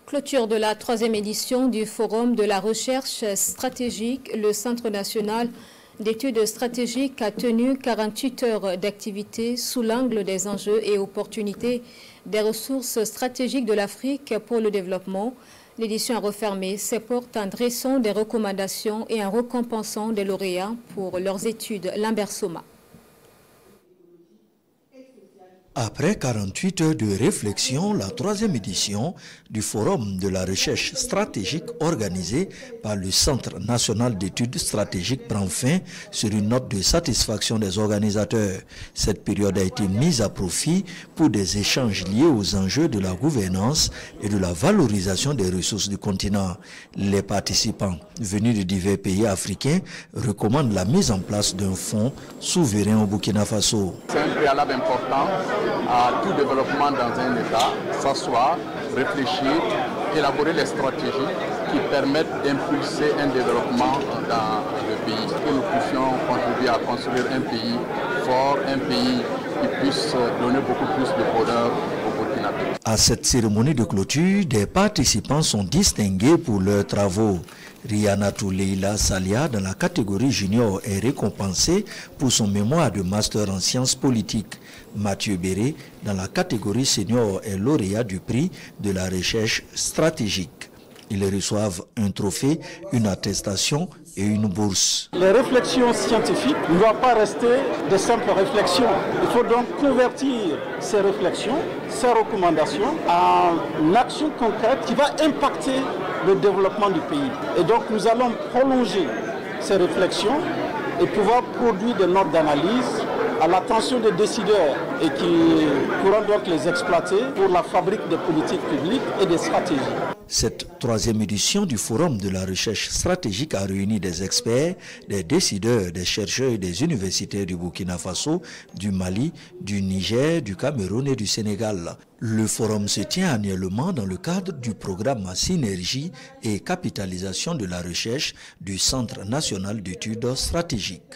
Clôture de la 3e édition du Forum de la recherche stratégique. Le Centre national d'études stratégiques a tenu 48 heures d'activité sous l'angle des enjeux et opportunités des ressources stratégiques de l'Afrique pour le développement. L'édition a refermé ses portes en dressant des recommandations et en récompensant des lauréats pour leurs études. Lambert Soma. Après 48 heures de réflexion, la 3e édition du Forum de la recherche stratégique organisé par le Centre national d'études stratégiques prend fin sur une note de satisfaction des organisateurs. Cette période a été mise à profit pour des échanges liés aux enjeux de la gouvernance et de la valorisation des ressources du continent. Les participants venus de divers pays africains recommandent la mise en place d'un fonds souverain au Burkina Faso. C'est un préalable important à tout développement dans un État, s'asseoir, réfléchir, élaborer les stratégies qui permettent d'impulser un développement dans le pays, que nous puissions contribuer à construire un pays fort, un pays qui puisse donner beaucoup plus de bonheur au Burkina Faso. À cette cérémonie de clôture, des participants sont distingués pour leurs travaux. Rianatou Leila Salia, dans la catégorie junior, est récompensée pour son mémoire de master en sciences politiques. Mathieu Béré, dans la catégorie senior, est lauréat du prix de la recherche stratégique. Ils reçoivent un trophée, une attestation et une bourse. Les réflexions scientifiques ne doivent pas rester de simples réflexions. Il faut donc convertir ces réflexions, ces recommandations en actions concrètes qui vont impacter le développement du pays. Et donc nous allons prolonger ces réflexions et pouvoir produire des notes d'analyse à l'attention des décideurs et qui pourront donc les exploiter pour la fabrique des politiques publiques et des stratégies. Cette 3e édition du Forum de la recherche stratégique a réuni des experts, des décideurs, des chercheurs et des universitaires du Burkina Faso, du Mali, du Niger, du Cameroun et du Sénégal. Le forum se tient annuellement dans le cadre du programme Synergie et capitalisation de la recherche du Centre national d'études stratégiques.